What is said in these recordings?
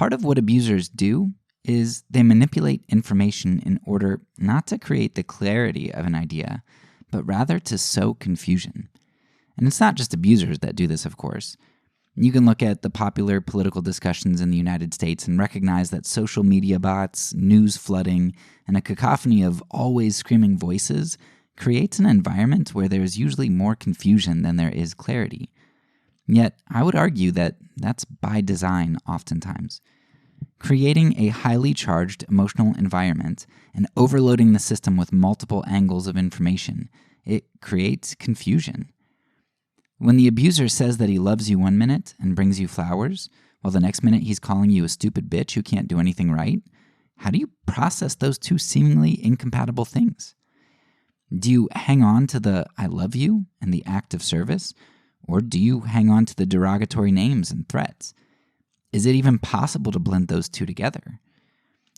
Part of what abusers do is they manipulate information in order not to create the clarity of an idea, but rather to sow confusion. And it's not just abusers that do this, of course. You can look at the popular political discussions in the United States and recognize that social media bots, news flooding, and a cacophony of always screaming voices creates an environment where there is usually more confusion than there is clarity. Yet, I would argue that that's by design oftentimes. Creating a highly charged emotional environment and overloading the system with multiple angles of information, it creates confusion. When the abuser says that he loves you one minute and brings you flowers, while the next minute he's calling you a stupid bitch who can't do anything right, how do you process those two seemingly incompatible things? Do you hang on to the I love you and the act of service, or do you hang on to the derogatory names and threats? Is it even possible to blend those two together?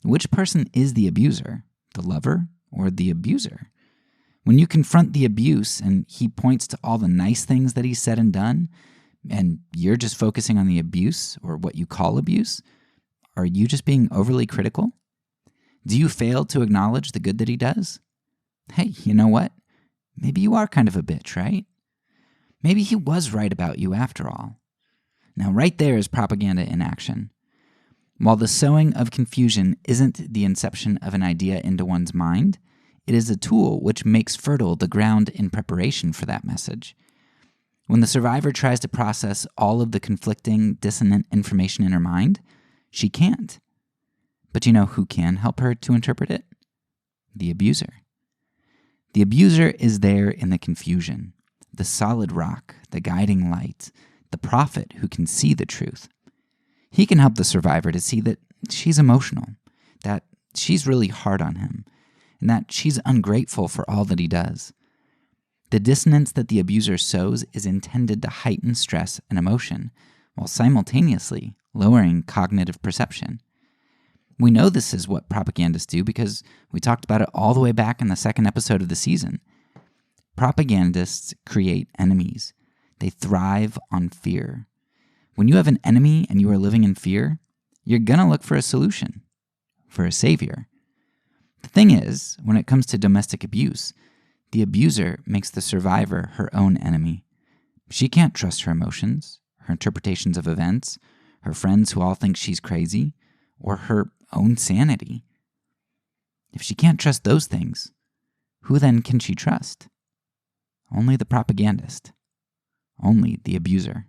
Which person is the abuser, the lover or the abuser? When you confront the abuse and he points to all the nice things that he said and done, and you're just focusing on the abuse or what you call abuse, are you just being overly critical? Do you fail to acknowledge the good that he does? Hey, you know what? Maybe you are kind of a bitch, right? Maybe he was right about you after all. Now, right there is propaganda in action. While the sowing of confusion isn't the inception of an idea into one's mind, it is a tool which makes fertile the ground in preparation for that message. When the survivor tries to process all of the conflicting, dissonant information in her mind, she can't. But you know who can help her to interpret it? The abuser. The abuser is there in the confusion, the solid rock, the guiding light, the prophet who can see the truth. He can help the survivor to see that she's emotional, that she's really hard on him, and that she's ungrateful for all that he does. The dissonance that the abuser sows is intended to heighten stress and emotion, while simultaneously lowering cognitive perception. We know this is what propagandists do because we talked about it all the way back in the second episode of the season. Propagandists create enemies. They thrive on fear. When you have an enemy and you are living in fear, you're going to look for a solution, for a savior. The thing is, when it comes to domestic abuse, the abuser makes the survivor her own enemy. She can't trust her emotions, her interpretations of events, her friends who all think she's crazy, or her own sanity. If she can't trust those things, who then can she trust? Only the propagandist. Only the abuser.